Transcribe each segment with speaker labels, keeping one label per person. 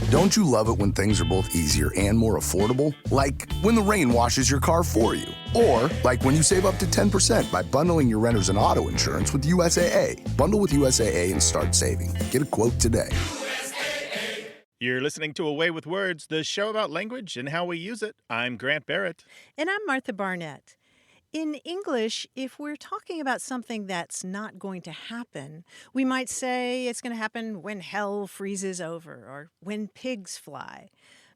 Speaker 1: Don't you love it when things are both easier and more affordable? Like when the rain washes your car for you. Or like when you save up to 10% by bundling your renters and auto insurance with USAA. Bundle with USAA and start saving. Get a quote today.
Speaker 2: You're listening to Away with Words, the show about language and how we use it. I'm Grant Barrett.
Speaker 3: And I'm Martha Barnett. In English, if we're talking about something that's not going to happen, we might say it's going to happen when hell freezes over or when pigs fly.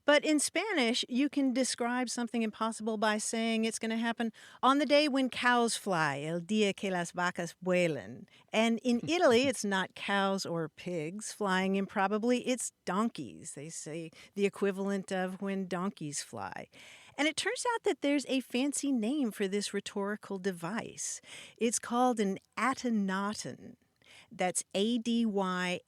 Speaker 3: But in Spanish, you can describe something impossible by saying it's going to happen on the day when cows fly, el día que las vacas vuelan. And in Italy, it's not cows or pigs flying improbably, it's donkeys. They say the equivalent of when donkeys fly. And it turns out that there's a fancy name for this rhetorical device. It's called an adynaton. That's adynaton,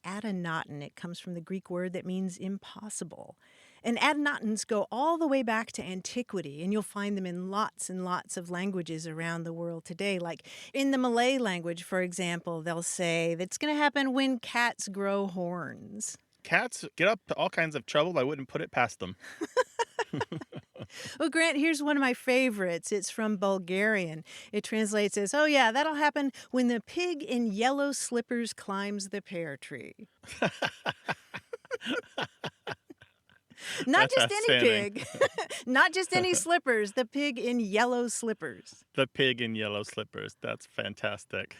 Speaker 3: adynaton. It comes from the Greek word that means impossible. And adynatons go all the way back to antiquity, and you'll find them in lots and lots of languages around the world today. Like in the Malay language, for example, they'll say that's going to happen when cats grow horns.
Speaker 2: Cats get up to all kinds of trouble. I wouldn't put it past them.
Speaker 3: Well, Grant, here's one of my favorites. It's from Bulgarian. It translates as, oh yeah, that'll happen when the pig in yellow slippers climbs the pear tree. Not just any pig. Not just any slippers. The pig in yellow slippers.
Speaker 2: The pig in yellow slippers. That's fantastic.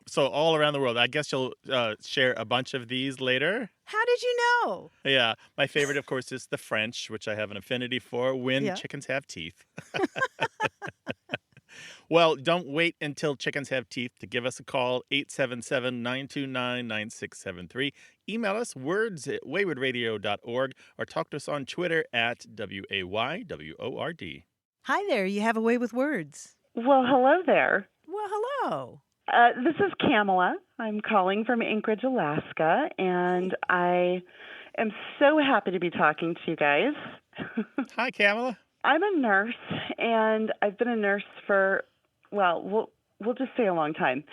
Speaker 2: So all around the world, I guess you'll share a bunch of these later.
Speaker 3: How did you know?
Speaker 2: Yeah. My favorite, of course, is the French, which I have an affinity for, when chickens have teeth. Well, don't wait until chickens have teeth to give us a call, 877-929-9673. Email us, words@waywardradio.org, or talk to us on Twitter at WAYWORD.
Speaker 3: Hi there, you have a way with words.
Speaker 4: Well, hello there.
Speaker 3: Well, hello.
Speaker 4: This is Kamala. I'm calling from Anchorage, Alaska, and I am so happy to be talking to you guys.
Speaker 2: Hi, Kamala.
Speaker 4: I'm a nurse, and I've been a nurse for, well, we'll just say a long time.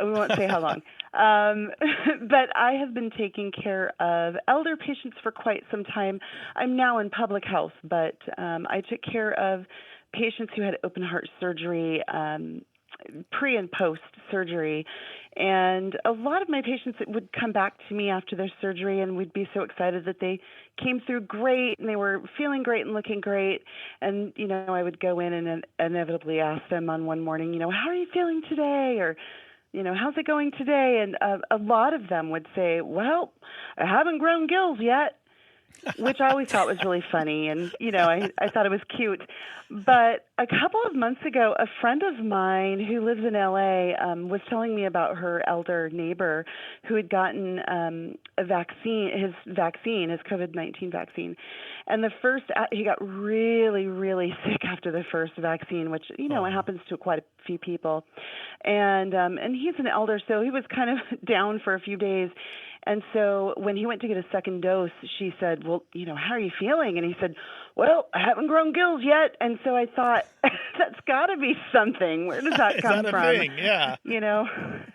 Speaker 4: We won't say how long. But I have been taking care of elder patients for quite some time. I'm now in public health, but I took care of patients who had open heart surgery, pre and post surgery. And a lot of my patients would come back to me after their surgery, and we'd be so excited that they came through great and they were feeling great and looking great. And, I would go in and inevitably ask them on one morning, how are you feeling today? Or, how's it going today? And a lot of them would say, well, I haven't grown gills yet, which I always thought was really funny. And, I thought it was cute. But a couple of months ago, a friend of mine who lives in L.A. Was telling me about her elder neighbor who had gotten his COVID-19 vaccine. And he got really, really sick after the first vaccine, which, it happens to quite a few people. And he's an elder, so he was kind of down for a few days. And so when he went to get a second dose, she said, well, how are you feeling? And he said, well, I haven't grown gills yet. And so I thought, that's got to be something. Where does that come
Speaker 2: from?
Speaker 4: A
Speaker 2: thing? Yeah.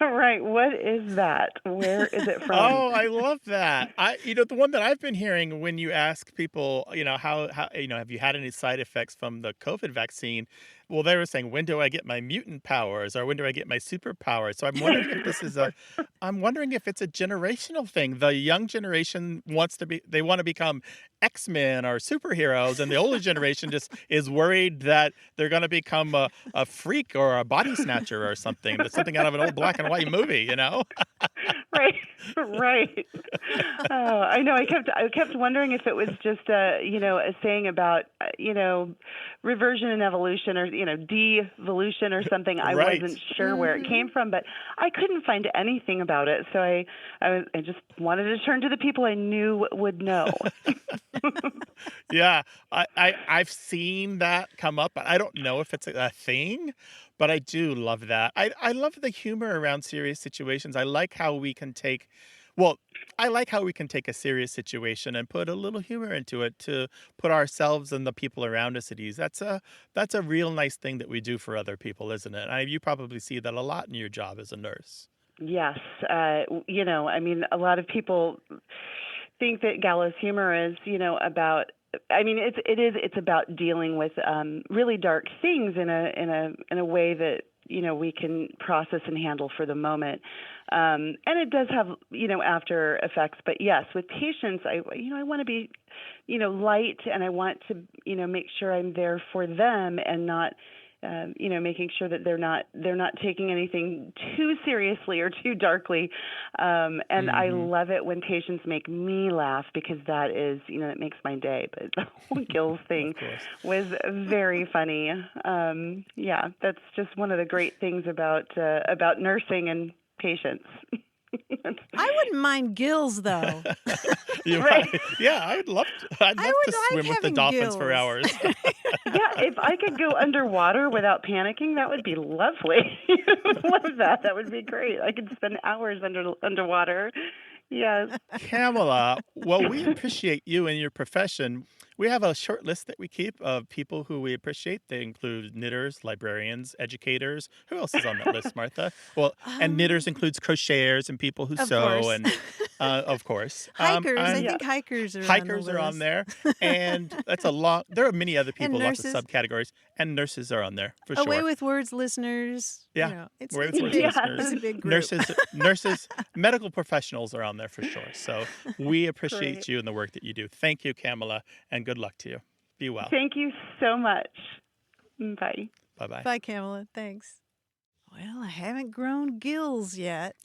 Speaker 4: Right. What is that? Where is it from?
Speaker 2: Oh, I love that. The one that I've been hearing when you ask people, how have you had any side effects from the COVID vaccine? Well, they were saying, when do I get my mutant powers, or when do I get my superpowers? So I'm wondering if it's a generational thing. The young generation want to become X-Men or superheroes, and the older generation just is worried that they're going to become a freak or a body snatcher or something. That's something out of an old black and white movie,
Speaker 4: Right. Oh, I know. I kept wondering if it was just a saying about reversion and evolution, or devolution or something. I wasn't sure where it came from, but I couldn't find anything about it. So I just wanted to turn to the people I knew would know.
Speaker 2: Yeah, I've seen that come up. I don't know if it's a thing, but I do love that. I love the humor around serious situations. I like how we can take a serious situation and put a little humor into it to put ourselves and the people around us at ease. That's a real nice thing that we do for other people, isn't it? You probably see that a lot in your job as a nurse.
Speaker 4: Yes. I mean, a lot of people think that gallows humor is, about. I mean, it's about dealing with really dark things in a way that we can process and handle for the moment, and it does have after effects. But yes, with patients, I want to be light, and I want to make sure I'm there for them and not. Making sure that they're not taking anything too seriously or too darkly. And I love it when patients make me laugh, because that is, it makes my day. But the whole gills thing was very funny. Yeah, that's just one of the great things about nursing and patients.
Speaker 3: I wouldn't mind gills, though.
Speaker 4: Right.
Speaker 2: Yeah, I'd love to swim with the dolphins for hours.
Speaker 4: Yeah, if I could go underwater without panicking, that would be lovely. Love that. That would be great. I could spend hours underwater. Yes.
Speaker 2: Kamala, well, we appreciate you and your profession. We have a short list that we keep of people who we appreciate. They include knitters, librarians, educators. Who else is on that list, Martha? Well, and knitters includes crocheters and people who sew,
Speaker 3: course.
Speaker 2: and of course,
Speaker 3: hikers. I think hikers are
Speaker 2: hikers
Speaker 3: on the
Speaker 2: are on
Speaker 3: list.
Speaker 2: there, and that's a long. There are many other people, lots of
Speaker 3: nurses.
Speaker 2: subcategories, and nurses are on there for
Speaker 3: Away
Speaker 2: sure.
Speaker 3: with Words listeners.
Speaker 2: Yeah,
Speaker 3: It's
Speaker 2: Away with
Speaker 3: a
Speaker 2: Words
Speaker 3: big,
Speaker 2: listeners.
Speaker 3: It's a big group.
Speaker 2: Nurses, medical professionals are on there for sure. So we appreciate
Speaker 4: Great.
Speaker 2: you and the work that you do. Thank you, Kamala, and good luck to you. Be well.
Speaker 4: Thank you so much. Bye.
Speaker 2: Bye-bye.
Speaker 3: Bye, Kamala. Thanks. Well, I haven't grown gills yet.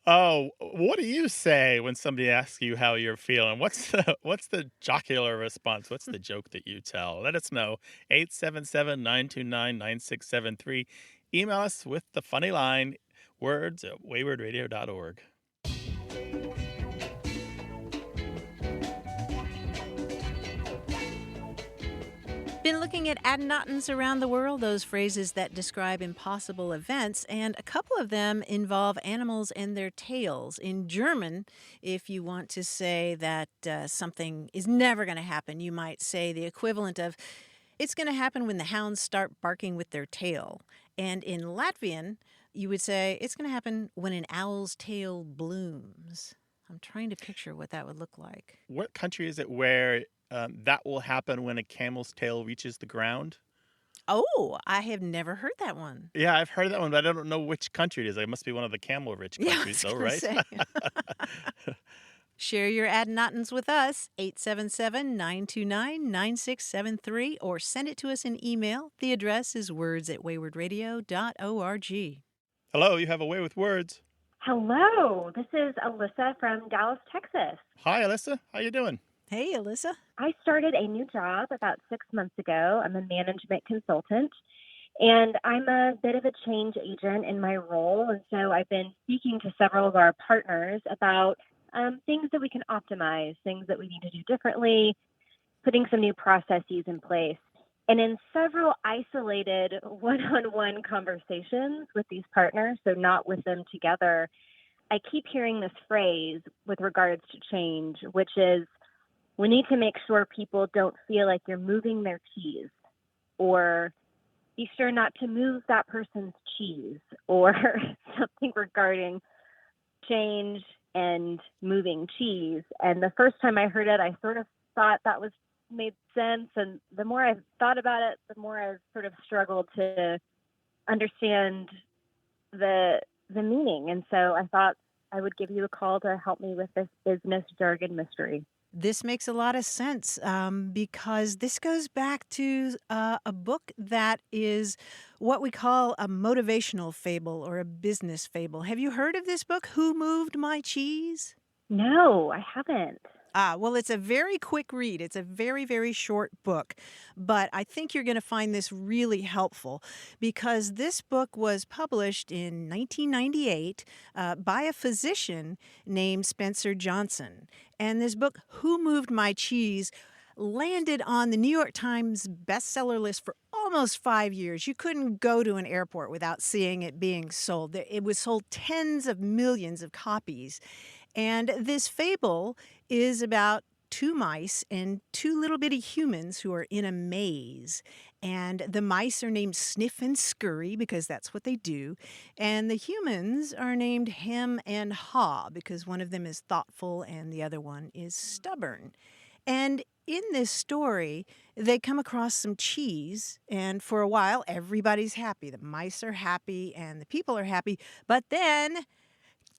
Speaker 2: Oh, what do you say when somebody asks you how you're feeling? What's the jocular response? What's the joke that you tell? Let us know. 877-929-9673. Email us with the funny line, words@waywardradio.org.
Speaker 3: Been looking at adynatan's around the world, those phrases that describe impossible events, and a couple of them involve animals and their tails. In German, if you want to say that something is never going to happen, you might say the equivalent of, it's going to happen when the hounds start barking with their tail. And in Latvian, you would say, it's going to happen when an owl's tail blooms. I'm trying to picture what that would look like.
Speaker 2: What country is it where that will happen when a camel's tail reaches the ground?
Speaker 3: Oh, I have never heard that one.
Speaker 2: Yeah, I've heard that one, but I don't know which country it is. It must be one of the camel-rich countries,
Speaker 3: I
Speaker 2: though,
Speaker 3: was
Speaker 2: right?
Speaker 3: gonna say. Share your Adinatans with us, 877-929-9673, or send it to us in email. The address is words@waywardradio.org.
Speaker 2: Hello, you have a way with words.
Speaker 5: Hello, this is Alyssa from Dallas, Texas.
Speaker 2: Hi, Alyssa. How you doing?
Speaker 3: Hey, Alyssa.
Speaker 5: I started a new job about 6 months ago. I'm a management consultant, and I'm a bit of a change agent in my role. And so I've been speaking to several of our partners about things that we can optimize, things that we need to do differently, putting some new processes in place. And in several isolated one-on-one conversations with these partners, so not with them together, I keep hearing this phrase with regards to change, which is, we need to make sure people don't feel like you're moving their cheese, or be sure not to move that person's cheese, or something regarding change and moving cheese. And the first time I heard it, I sort of thought that made sense. And the more I've thought about it, the more I've sort of struggled to understand the meaning. And so I thought I would give you a call to help me with this business jargon mystery.
Speaker 3: This makes a lot of sense because this goes back to a book that is what we call a motivational fable or a business fable. Have you heard of this book, Who Moved My Cheese?
Speaker 5: No, I haven't.
Speaker 3: Well, it's a very quick read. It's a very, very short book, but I think you're going to find this really helpful because this book was published in 1998 by a physician named Spencer Johnson. And this book, Who Moved My Cheese, landed on the New York Times bestseller list for almost 5 years. You couldn't go to an airport without seeing it being sold. It was sold tens of millions of copies. And this fable is about two mice and two little bitty humans who are in a maze. And the mice are named Sniff and Scurry because that's what they do. And the humans are named Hem and Haw because one of them is thoughtful and the other one is stubborn. And in this story, they come across some cheese, and for a while, everybody's happy. The mice are happy and the people are happy. But then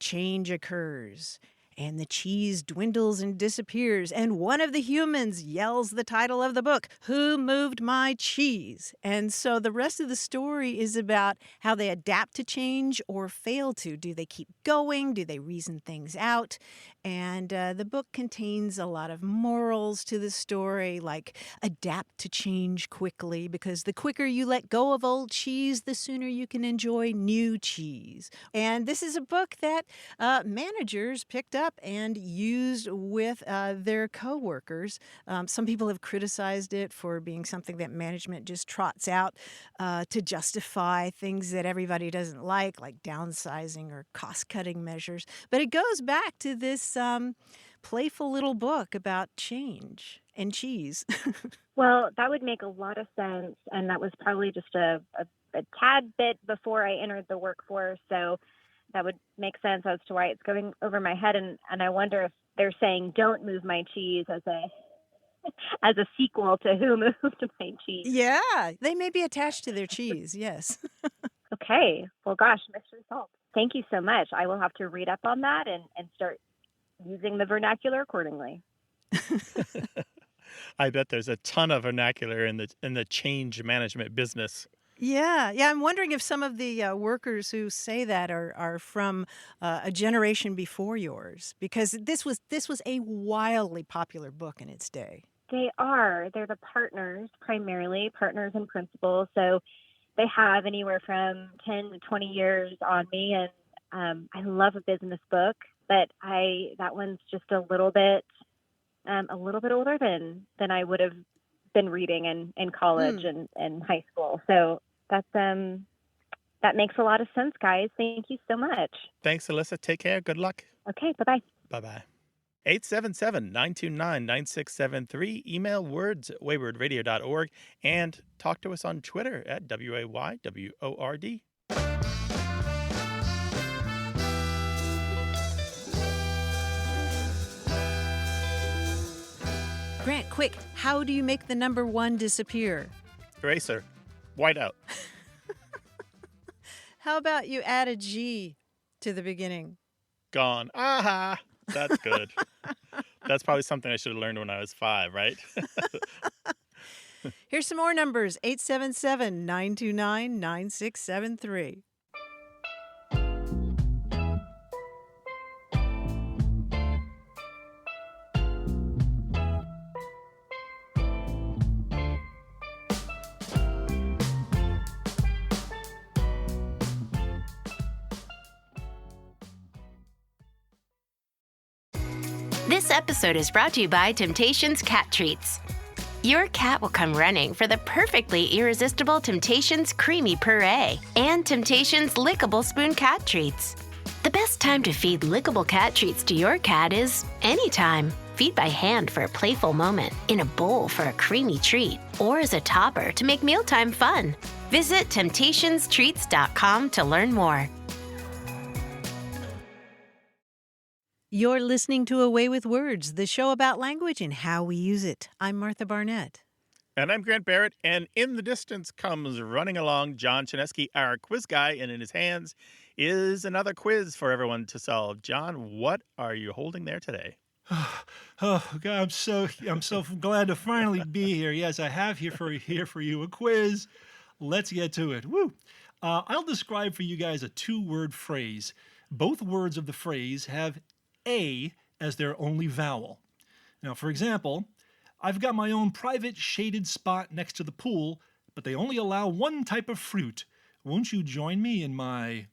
Speaker 3: change occurs. And the cheese dwindles and disappears, and one of the humans yells the title of the book, Who Moved My Cheese? And so the rest of the story is about how they adapt to change or fail to. Do they keep going? Do they reason things out? And the book contains a lot of morals to the story, like adapt to change quickly, because the quicker you let go of old cheese, the sooner you can enjoy new cheese. And this is a book that managers picked up and used with their coworkers. Some people have criticized it for being something that management just trots out to justify things that everybody doesn't like downsizing or cost-cutting measures. But it goes back to this playful little book about change and cheese.
Speaker 5: Well, that would make a lot of sense. And that was probably just a tad bit before I entered the workforce. So that would make sense as to why it's going over my head. And I wonder if they're saying, don't move my cheese as a sequel to Who Moved My Cheese.
Speaker 3: Yeah, they may be attached to their cheese, yes.
Speaker 5: Okay. Well, gosh, mystery solved. Thank you so much. I will have to read up on that and start using the vernacular accordingly.
Speaker 2: I bet there's a ton of vernacular in the change management business.
Speaker 3: Yeah. I'm wondering if some of the workers who say that are from a generation before yours, because this was a wildly popular book in its day.
Speaker 5: They are. They're the partners, primarily partners and principals. So they have anywhere from 10 to 20 years on me, and I love a business book, but that one's just a little bit older than I would have been reading in college and high school. So that makes a lot of sense, guys. Thank you so much.
Speaker 2: Thanks, Alyssa. Take care. Good luck.
Speaker 5: Okay, bye-bye.
Speaker 2: Bye-bye. 877-929-9673. Email words@waywordradio.org and talk to us on Twitter at WAYWORD.
Speaker 3: Grant, quick, how do you make the number 1 disappear?
Speaker 2: Eraser. Whiteout.
Speaker 3: How about you add a G to the beginning?
Speaker 2: Gone. Aha! That's good. That's probably something I should have learned when I was 5, right?
Speaker 3: Here's some more numbers, 877-929-9673.
Speaker 6: This episode is brought to you by Temptations Cat Treats. Your cat will come running for the perfectly irresistible Temptations Creamy Puree and Temptations Lickable Spoon Cat Treats. The best time to feed lickable cat treats to your cat is anytime. Feed by hand for a playful moment, in a bowl for a creamy treat, or as a topper to make mealtime fun. Visit temptationstreats.com to learn more.
Speaker 3: You're listening to A Way with Words, the show about language and how we use it. I'm Martha Barnett.
Speaker 2: And I'm Grant Barrett, and in the distance comes running along John Chinesky, our quiz guy, and in his hands is another quiz for everyone to solve. John, what are you holding there today?
Speaker 7: Oh God, I'm so glad to finally be here. Yes, I have here for you a quiz. Let's get to it. Woo! I'll describe for you guys a 2-word phrase. Both words of the phrase have A as their only vowel. Now, for example, I've got my own private shaded spot next to the pool, but they only allow one type of fruit. Won't you join me in my...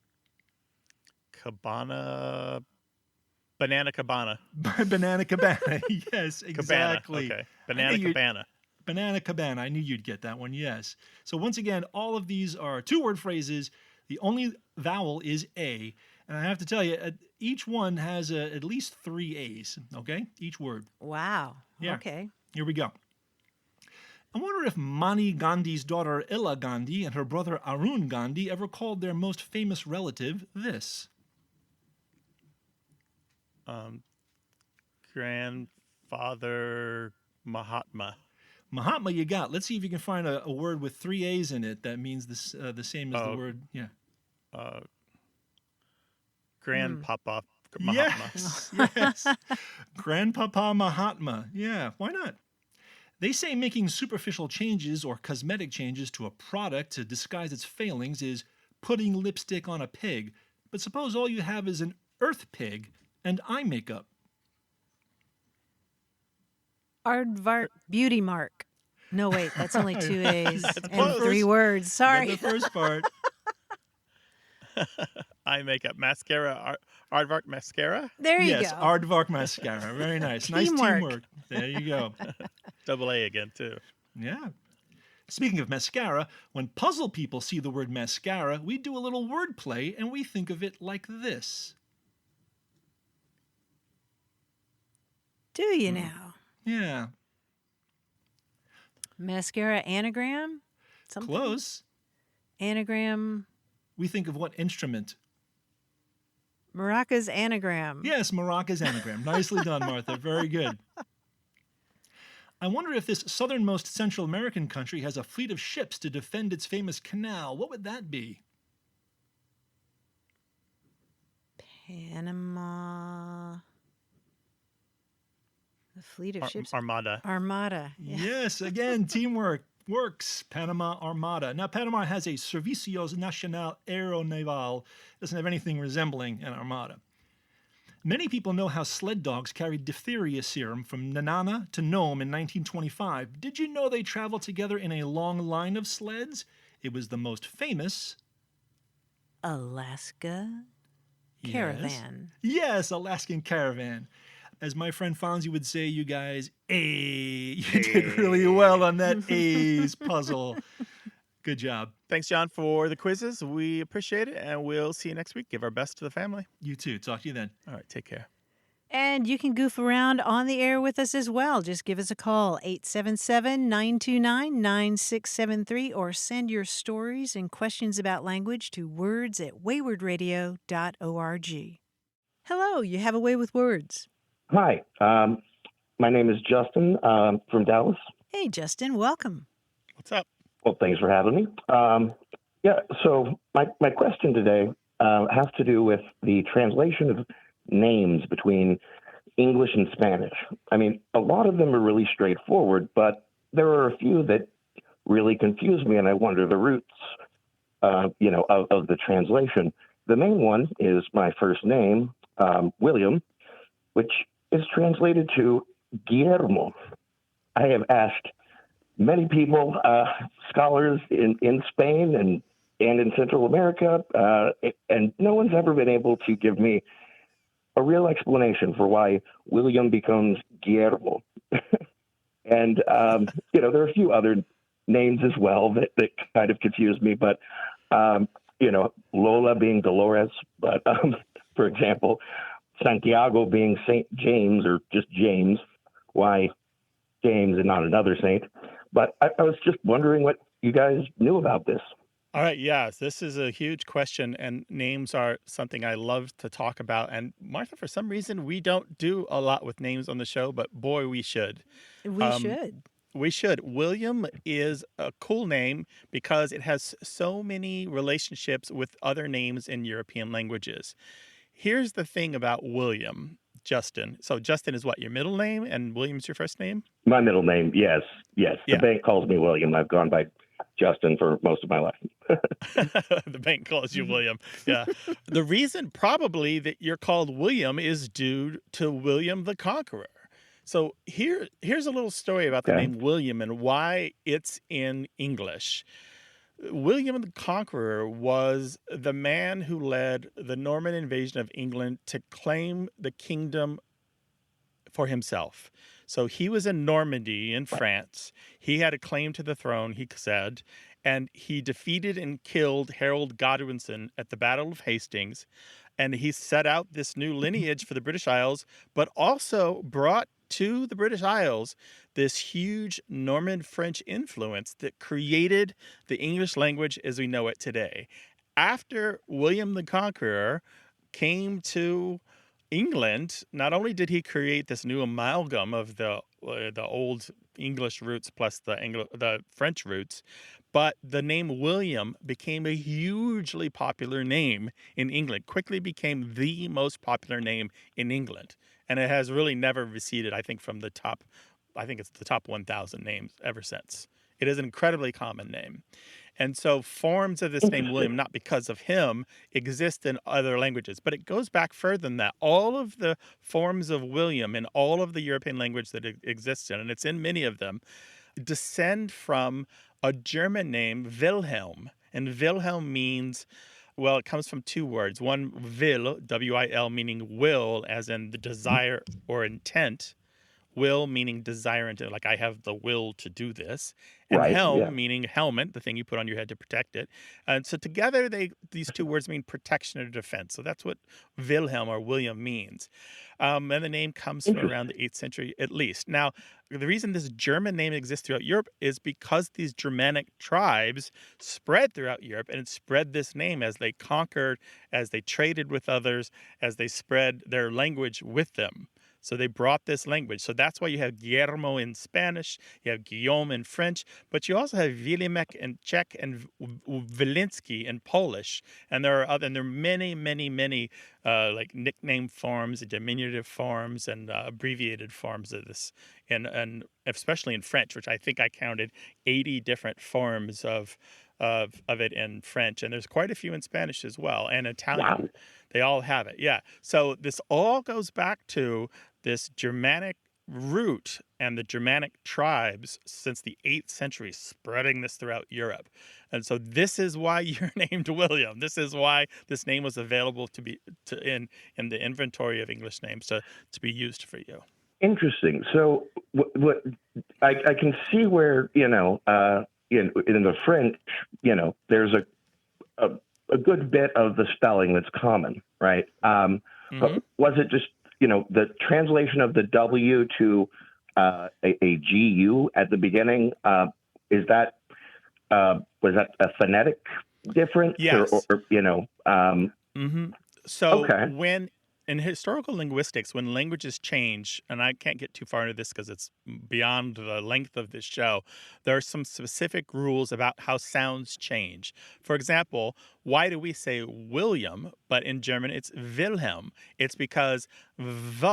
Speaker 2: Banana cabana.
Speaker 7: Banana cabana. Yes, exactly.
Speaker 2: Cabana. Okay. Banana cabana.
Speaker 7: Banana cabana. I knew you'd get that one, yes. So once again, all of these are 2-word phrases. The only vowel is A. And I have to tell you, each one has at least 3 A's, okay? Each word.
Speaker 3: Wow.
Speaker 7: Yeah.
Speaker 3: Okay.
Speaker 7: Here we go. I wonder if Mani Gandhi's daughter Ella Gandhi and her brother Arun Gandhi ever called their most famous relative this.
Speaker 2: Grandfather Mahatma.
Speaker 7: Mahatma you got. Let's see if you can find a word with 3 A's in it that means this, the same as the word, yeah.
Speaker 2: Grandpapa Mahatma.
Speaker 7: Yes, yes. Grandpapa Mahatma. Yeah, why not? They say making superficial changes or cosmetic changes to a product to disguise its failings is putting lipstick on a pig. But suppose all you have is an earth pig and eye makeup.
Speaker 3: Aardvark beauty mark. No, wait, that's only 2 A's and
Speaker 2: close.
Speaker 3: 3 words. Sorry.
Speaker 7: The first part.
Speaker 2: Eye makeup. Mascara. Aardvark mascara.
Speaker 3: There you
Speaker 7: Yes,
Speaker 3: go.
Speaker 7: Aardvark mascara. Very nice. Nice
Speaker 3: Teamwork.
Speaker 7: teamwork. There you go.
Speaker 2: Double A again, too.
Speaker 7: Yeah. Speaking of mascara, when puzzle people see the word mascara, we do a little wordplay and we think of it like this.
Speaker 3: Do you now?
Speaker 7: Yeah.
Speaker 3: Mascara anagram? Something?
Speaker 7: Close.
Speaker 3: Anagram.
Speaker 7: We think of what instrument?
Speaker 3: Maracas anagram.
Speaker 7: Yes, maracas anagram. Nicely done, Martha. Very good. I wonder if this southernmost Central American country has a fleet of ships to defend its famous canal. What would that be?
Speaker 3: Panama. The fleet of ships.
Speaker 2: Armada.
Speaker 3: Armada. Yeah.
Speaker 7: Yes, again, teamwork works. Panama Armada. Now, Panama has a Servicios Nacional Aeronaval. Doesn't have anything resembling an armada. Many people know how sled dogs carried diphtheria serum from Nanana to Nome in 1925. Did you know they traveled together in a long line of sleds? It was the most famous
Speaker 3: Alaska caravan.
Speaker 7: Yes, Alaskan caravan. As my friend Fonzie would say, you guys, you did really well on that A's puzzle. Good job.
Speaker 2: Thanks, John, for the quizzes. We appreciate it, and we'll see you next week. Give our best to the family.
Speaker 7: You too. Talk to you then.
Speaker 2: All right, take care.
Speaker 3: And you can goof around on the air with us as well. Just give us a call, 877-929-9673, or send your stories and questions about language to words@waywardradio.org. Hello, you have a way with words.
Speaker 8: Hi, my name is Justin from Dallas.
Speaker 3: Hey, Justin, welcome.
Speaker 2: What's up?
Speaker 8: Well, thanks for having me. So my question today has to do with the translation of names between English and Spanish. I mean, a lot of them are really straightforward, but there are a few that really confuse me, and I wonder the roots, of the translation. The main one is my first name, William, which is translated to Guillermo. I have asked many people, scholars in Spain and in Central America, and no one's ever been able to give me a real explanation for why William becomes Guillermo. And, there are a few other names as well that kind of confuse me, but, Lola being Dolores, but, for example, Santiago being St. James or just James, why James and not another saint? But I was just wondering what you guys knew about this.
Speaker 2: All right, yes, this is a huge question, and names are something I love to talk about. And Martha, for some reason, we don't do a lot with names on the show, but boy, we should.
Speaker 3: We should.
Speaker 2: We should. William is a cool name because it has so many relationships with other names in European languages. Here's the thing about William, Justin. So Justin is what, your middle name, and William's your first name?
Speaker 8: My middle name, yes.
Speaker 2: Yeah.
Speaker 8: The bank calls me William. I've gone by Justin for most of my life.
Speaker 2: The bank calls you William. Yeah. The reason probably that you're called William is due to William the Conqueror. So here's a little story about the name William and why it's in English. William the Conqueror was the man who led the Norman invasion of England to claim the kingdom for himself. So he was in Normandy in France. He had a claim to the throne, he said, and he defeated and killed Harold Godwinson at the Battle of Hastings. And he set out this new lineage for the British Isles, but also brought to the British Isles this huge Norman French influence that created the English language as we know it today. After William the Conqueror came to England, not only did he create this new amalgam of the old English roots plus the French roots, but the name William became a hugely popular name in England, quickly became the most popular name in England. And it has really never receded, I think, from the top, I think it's the top 1,000 names ever since. It is an incredibly common name. And so forms of this name William, not because of him, exist in other languages. But it goes back further than that. All of the forms of William in all of the European language that it exists in, and it's in many of them, descend from a German name, Wilhelm. And Wilhelm means, well, it comes from two words. One, will, W-I-L, meaning will, as in the desire or intent. Will meaning desire, intent, like I have the will to do this. And
Speaker 8: Right,
Speaker 2: helm
Speaker 8: yeah.
Speaker 2: meaning helmet, the thing you put on your head to protect it. And so together these two words mean protection or defense. So that's what Wilhelm or William means. And the name comes from around the 8th century at least. Now, the reason this German name exists throughout Europe is because these Germanic tribes spread throughout Europe and it spread this name as they conquered, as they traded with others, as they spread their language with them. So they brought this language. So that's why you have Guillermo in Spanish, you have Guillaume in French, but you also have Wilemek in Czech and Wilinski in Polish. And there are many, many, many like nickname forms, diminutive forms, and abbreviated forms of this, and especially in French, which I think I counted 80 different forms of it in French. And there's quite a few in Spanish as well, and Italian.
Speaker 8: Wow.
Speaker 2: They all have it, yeah. So this all goes back to this Germanic root and the Germanic tribes since the 8th century spreading this throughout Europe. And so this is why you're named William. This is why this name was available in the inventory of English names to be used for you.
Speaker 8: Interesting. So what I can see where, in the French, there's a good bit of the spelling that's common, right? But was it just, the translation of the W to a GU at the beginning? Was that a phonetic difference?
Speaker 2: Yes. So
Speaker 8: Okay.
Speaker 2: when in historical linguistics, when languages change, and I can't get too far into this because it's beyond the length of this show, there are some specific rules about how sounds change. For example, why do we say William, but in German it's Wilhelm? It's because V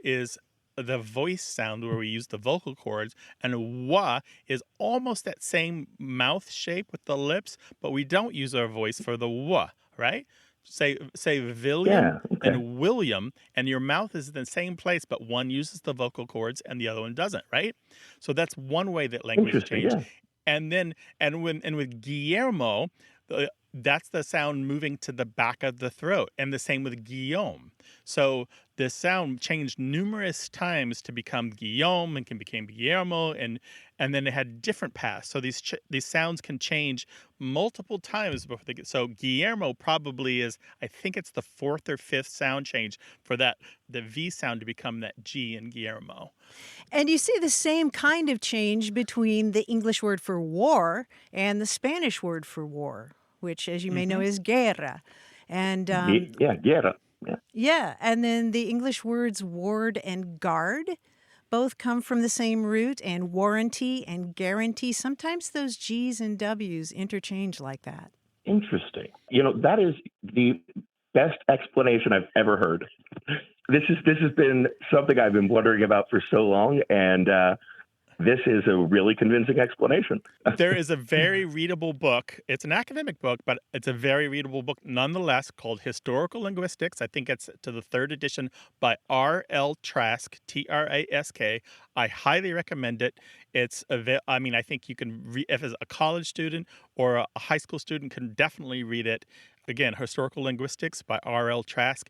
Speaker 2: is the voice sound where we use the vocal cords, and W is almost that same mouth shape with the lips, but we don't use our voice for the W, right? Say William and William, and your mouth is in the same place, but one uses the vocal cords and the other one doesn't, right? So that's one way that language change.
Speaker 8: Yeah.
Speaker 2: And with Guillermo, that's the sound moving to the back of the throat, and the same with Guillaume. So the sound changed numerous times to become Guillaume and can become Guillermo, and then it had different paths. So these sounds can change multiple times before they get. So Guillermo probably is, I think it's the 4th or 5th sound change for the V sound to become that G in Guillermo.
Speaker 3: And you see the same kind of change between the English word for war and the Spanish word for war, which, as you may know, is guerra. And
Speaker 8: guerra.
Speaker 3: Yeah, and then the English words ward and guard both come from the same root, and warranty and guarantee. Sometimes those G's and W's interchange like that.
Speaker 8: Interesting. That is the best explanation I've ever heard. This has been something I've been wondering about for so long, and this is a really convincing explanation.
Speaker 2: There is a very readable book. It's an academic book, but it's a very readable book nonetheless, called Historical Linguistics. I think it's to the 3rd edition by R.L. Trask, Trask. I highly recommend it. I think you can if as a college student or a high school student can definitely read it. Again, Historical Linguistics by R.L. Trask.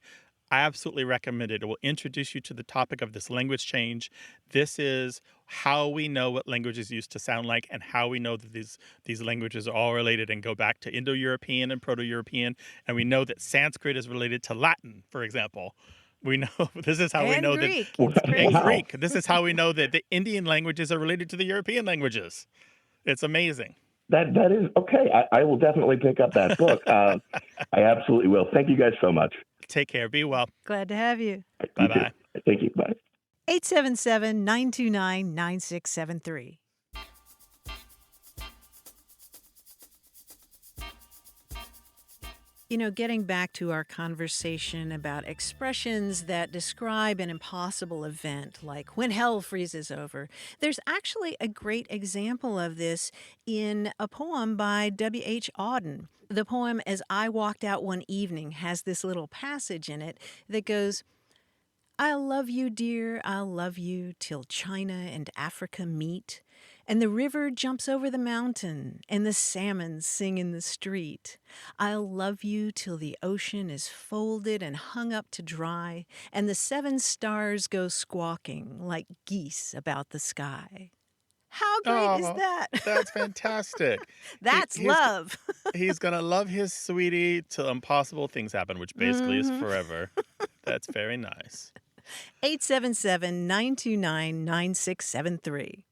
Speaker 2: I absolutely recommend it. It will introduce you to the topic of this language change. This is how we know what languages used to sound like, and how we know that these languages are all related and go back to Indo-European and Proto-European. And we know that Sanskrit is related to Latin, for example. We know this is how we
Speaker 3: And
Speaker 2: know
Speaker 3: Greek.
Speaker 2: that
Speaker 3: It's crazy.
Speaker 2: in Greek. This is how we know that the Indian languages are related to the European languages. It's amazing.
Speaker 8: That is okay. I will definitely pick up that book. I absolutely will. Thank you guys so much.
Speaker 2: Take care. Be well.
Speaker 3: Glad to have you.
Speaker 8: You
Speaker 2: Bye-bye.
Speaker 8: too. Thank you. Bye.
Speaker 3: 877-929-9673. You know, getting back to our conversation about expressions that describe an impossible event, like when hell freezes over, there's actually a great example of this in a poem by W.H. Auden. The poem As I Walked Out One Evening has this little passage in it that goes, I'll love you, dear, I'll love you till China and Africa meet, and the river jumps over the mountain, and the salmon sing in the street. I'll love you till the ocean is folded and hung up to dry, and the 7 stars go squawking like geese about the sky. How great is that?
Speaker 2: That's fantastic.
Speaker 3: That's love.
Speaker 2: He's going to love his sweetie till impossible things happen, which basically is forever. That's very nice.
Speaker 3: 877-929-9673.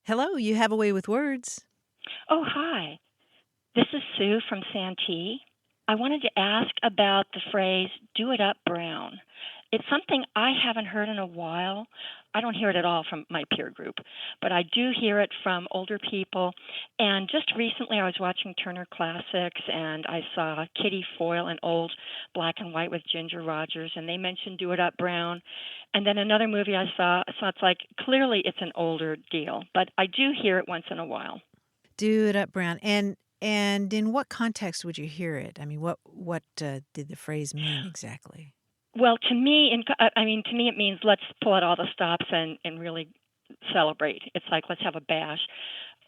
Speaker 3: Hello, you have a way with words.
Speaker 9: Oh, hi. This is Sue from Santee. I wanted to ask about the phrase, do it up brown. It's something I haven't heard in a while. I don't hear it at all from my peer group, but I do hear it from older people. And just recently I was watching Turner Classics, and I saw Kitty Foyle in old black and white with Ginger Rogers, and they mentioned Do It Up Brown. And then another movie I saw, so it's like clearly it's an older deal, but I do hear it once in a while.
Speaker 3: Do it up brown. And in what context would you hear it? I mean, what did the phrase mean exactly?
Speaker 9: Well, to me, it means let's pull out all the stops and really celebrate. It's like let's have a bash,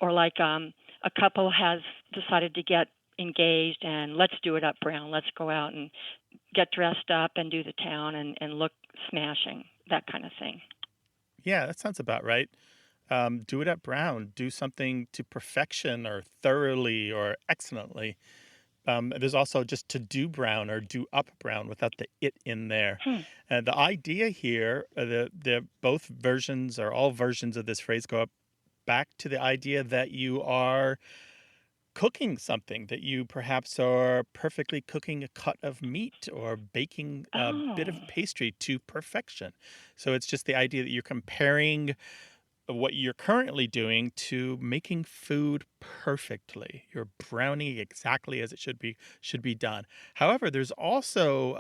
Speaker 9: or like a couple has decided to get engaged and let's do it up brown. Let's go out and get dressed up and do the town and look smashing, that kind of thing.
Speaker 2: Yeah, that sounds about right. Do it up brown. Do something to perfection or thoroughly or excellently. There's also just to do brown or do up brown without the it in there. The idea here, the both versions or all versions of this phrase go up back to the idea that you are cooking something, that you perhaps are perfectly cooking a cut of meat or baking a bit of pastry to perfection. So it's just the idea that you're comparing what you're currently doing to making food perfectly. You're browning exactly as it should be done. However, there's also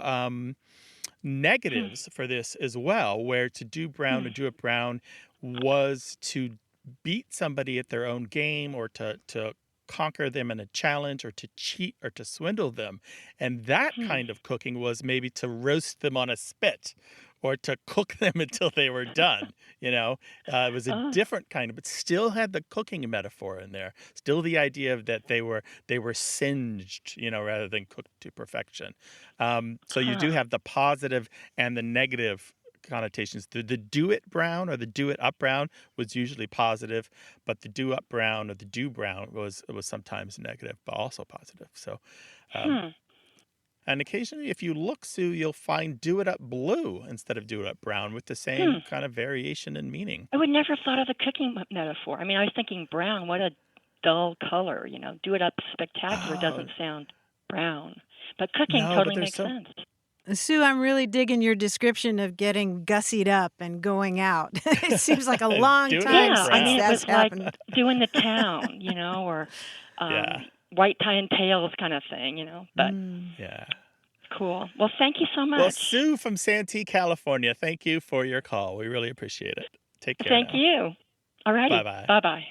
Speaker 2: negatives for this as well, where to do brown or do it brown was to beat somebody at their own game or to conquer them in a challenge or to cheat or to swindle them. And that kind of cooking was maybe to roast them on a spit or to cook them until they were done. It was a different kind of, but still had the cooking metaphor in there. Still the idea of that they were singed, rather than cooked to perfection. So you do have the positive and the negative connotations. The do it brown or the do it up brown was usually positive, but the do up brown or the do brown was sometimes negative, but also positive. So, and occasionally, if you look, Sue, you'll find do it up blue instead of do it up brown with the same kind of variation in meaning.
Speaker 9: I would never have thought of the cooking metaphor. I mean, I was thinking brown, what a dull color, do it up spectacular doesn't sound brown. But cooking totally makes sense.
Speaker 3: Sue, I'm really digging your description of getting gussied up and going out. It seems like a long time since that's happened.
Speaker 9: Like doing the town, or white tie and tails kind of thing, But
Speaker 2: yeah,
Speaker 9: cool. Well, thank you so much.
Speaker 2: Well, Sue from Santee, California, thank you for your call. We really appreciate it. Take care.
Speaker 9: Thank you. All righty.
Speaker 2: Bye-bye.
Speaker 9: Bye-bye.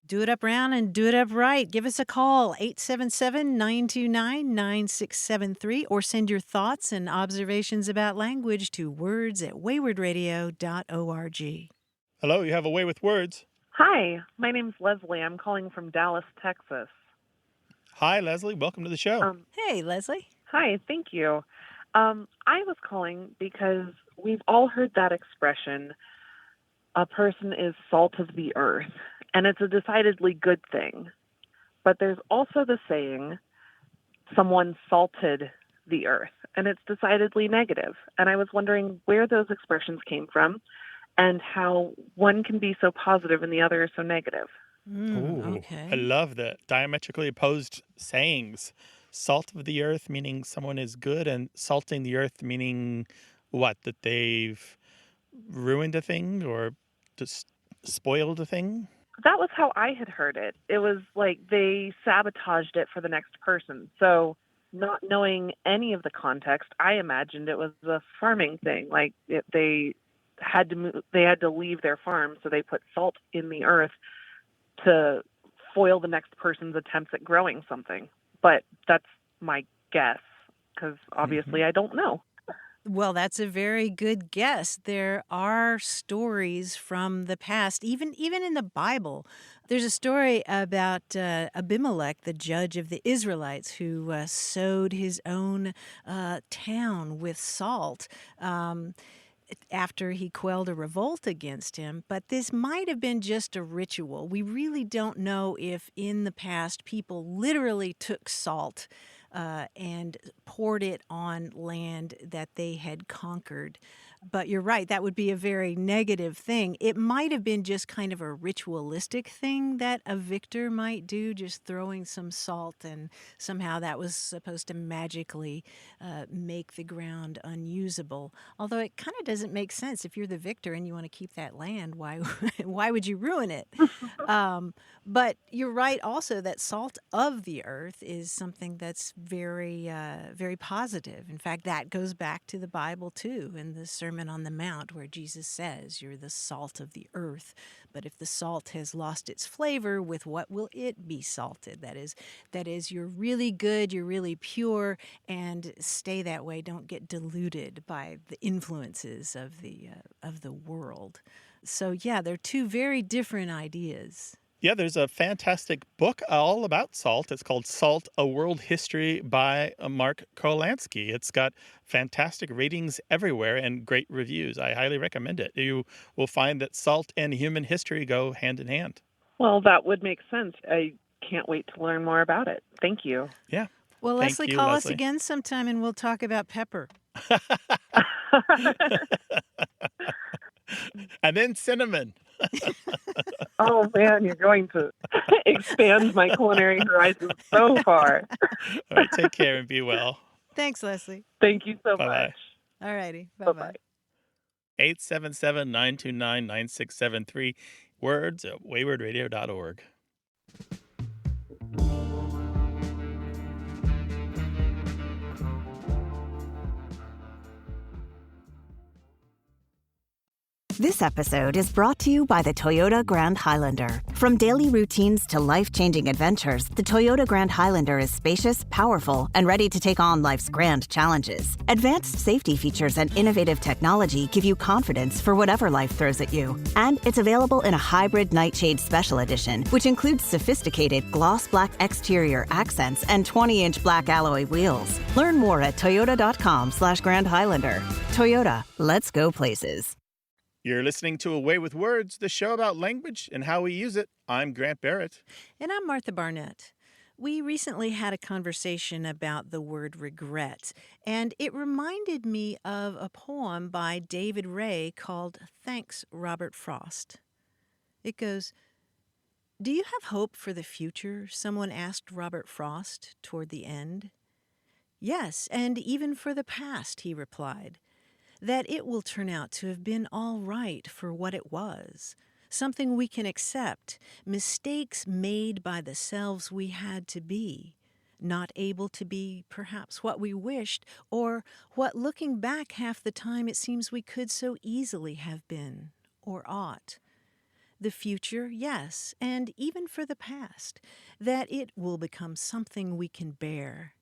Speaker 3: Do it up brown and do it up right. Give us a call, 877-929-9673, or send your thoughts and observations about language to words@waywardradio.org.
Speaker 2: Hello, you have a way with words.
Speaker 10: Hi, my name's Leslie. I'm calling from Dallas, Texas.
Speaker 2: Hi, Leslie. Welcome to the show.
Speaker 3: Hey, Leslie.
Speaker 10: Hi, thank you. I was calling because we've all heard that expression, a person is salt of the earth. And it's a decidedly good thing. But there's also the saying, someone salted the earth. and it's decidedly negative. And I was wondering where those expressions came from and how one can be so positive and the other is so negative.
Speaker 2: Ooh,
Speaker 3: Okay.
Speaker 2: I love the diametrically opposed sayings. Salt of the earth meaning someone is good, and salting the earth meaning what? That they've ruined a thing or just spoiled a thing?
Speaker 10: That was how I had heard it. It was like they sabotaged it for the next person. So, not knowing any of the context, I imagined it was a farming thing. Like they had to move, they had to leave their farm, so they put salt in the earth to foil the next person's attempts at growing something. But that's my guess, because obviously I don't know.
Speaker 3: Well, that's a very good guess. There are stories from the past, even in the Bible. There's a story about Abimelech, the judge of the Israelites, who sowed his own town with salt. After he quelled a revolt against him. But this might have been just a ritual. We really don't know if in the past people literally took salt and poured it on land that they had conquered. But you're right, that would be a very negative thing. It might have been just kind of a ritualistic thing that a victor might do, just throwing some salt, and somehow that was supposed to magically make the ground unusable. Although it kind of doesn't make sense. If you're the victor and you want to keep that land, why would you ruin it? But you're right also that salt of the earth is something that's very, very positive. In fact, that goes back to the Bible too, in the Sermon on the Mount, where Jesus says, "You're the salt of the earth. But if the salt has lost its flavor, with what will it be salted?" That is, you're really good, you're really pure, and stay that way. Don't get diluted by the influences of the world. So yeah, they're two very different ideas.
Speaker 2: Yeah, there's a fantastic book all about salt. It's called Salt, A World History by Mark Kolansky. It's got fantastic ratings everywhere and great reviews. I highly recommend it. You will find that salt and human history go hand in hand.
Speaker 10: Well, that would make sense. I can't wait to learn more about it. Thank you.
Speaker 2: Yeah.
Speaker 3: Well,
Speaker 2: Thank
Speaker 3: Leslie,
Speaker 2: you,
Speaker 3: call us
Speaker 2: Leslie.
Speaker 3: again sometime and we'll talk about pepper.
Speaker 2: And then cinnamon.
Speaker 10: Oh, man, you're going to expand my culinary horizons so far.
Speaker 2: All right, take care and be well.
Speaker 3: Thanks, Leslie.
Speaker 10: Thank you so
Speaker 2: Bye-bye.
Speaker 10: much.
Speaker 3: All righty.
Speaker 10: Bye-bye.
Speaker 3: Bye-bye.
Speaker 2: 877-929-9673. Words at waywardradio.org.
Speaker 11: This episode is brought to you by the Toyota Grand Highlander. From daily routines to life-changing adventures, the Toyota Grand Highlander is spacious, powerful, and ready to take on life's grand challenges. Advanced safety features and innovative technology give you confidence for whatever life throws at you. And it's available in a hybrid Nightshade Special Edition, which includes sophisticated gloss black exterior accents and 20-inch black alloy wheels. Learn more at toyota.com/Grand Highlander. Toyota, let's go places.
Speaker 2: You're listening to Away with Words, the show about language and how we use it. I'm Grant Barrett.
Speaker 3: And I'm Martha Barnett. We recently had a conversation about the word regret, and it reminded me of a poem by David Ray called Thanks, Robert Frost. It goes, "Do you have hope for the future?" someone asked Robert Frost toward the end. "Yes, and even for the past," he replied. "That it will turn out to have been all right for what it was, something we can accept, mistakes made by the selves we had to be, not able to be perhaps what we wished, or what looking back half the time it seems we could so easily have been, or ought. The future, yes, and even for the past, that it will become something we can bear.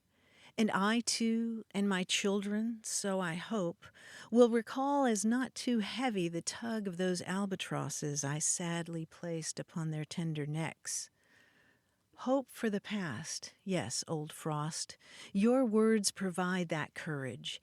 Speaker 3: And I, too, and my children, so I hope, will recall as not too heavy the tug of those albatrosses I sadly placed upon their tender necks. Hope for the past, yes, old Frost, your words provide that courage,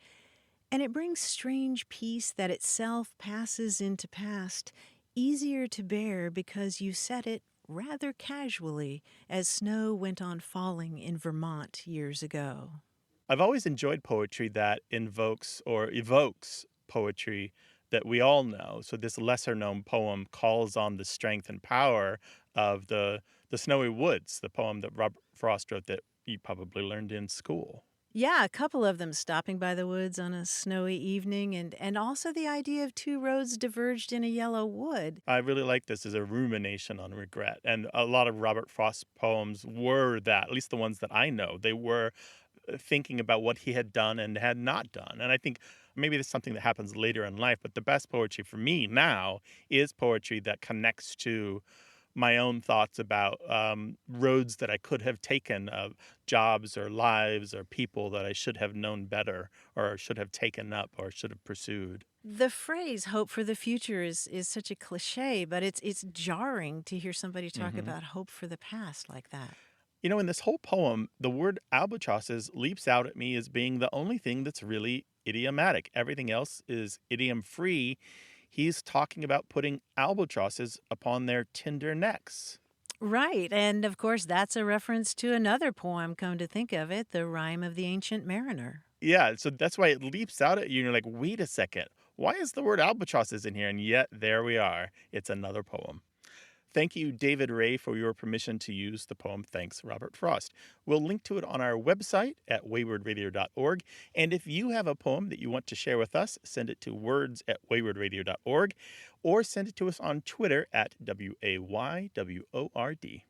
Speaker 3: and it brings strange peace that itself passes into past, easier to bear because you said it rather casually as snow went on falling in Vermont years ago."
Speaker 2: I've always enjoyed poetry that invokes or evokes poetry that we all know. So this lesser known poem calls on the strength and power of the Snowy Woods, the poem that Robert Frost wrote that you probably learned in school.
Speaker 3: Yeah, a couple of them stopping by the woods on a snowy evening, and also the idea of two roads diverged in a yellow wood.
Speaker 2: I really like this as a rumination on regret. And a lot of Robert Frost poems were that, at least the ones that I know. They were thinking about what he had done and had not done. And I think maybe there's something that happens later in life, but the best poetry for me now is poetry that connects to my own thoughts about roads that I could have taken, of jobs or lives or people that I should have known better or should have taken up or should have pursued.
Speaker 3: The phrase "hope for the future" is such a cliche, but it's jarring to hear somebody talk about hope for the past like that.
Speaker 2: You know, in this whole poem, the word albatrosses leaps out at me as being the only thing that's really idiomatic. Everything else is idiom-free. He's talking about putting albatrosses upon their tender necks.
Speaker 3: Right, and of course that's a reference to another poem, come to think of it, The Rime of the Ancient Mariner.
Speaker 2: Yeah, so that's why it leaps out at you and you're like, wait a second, why is the word albatrosses in here? And yet there we are. It's another poem. Thank you, David Ray, for your permission to use the poem Thanks, Robert Frost. We'll link to it on our website at waywardradio.org. And if you have a poem that you want to share with us, send it to words@waywardradio.org or send it to us on Twitter at WAYWORD.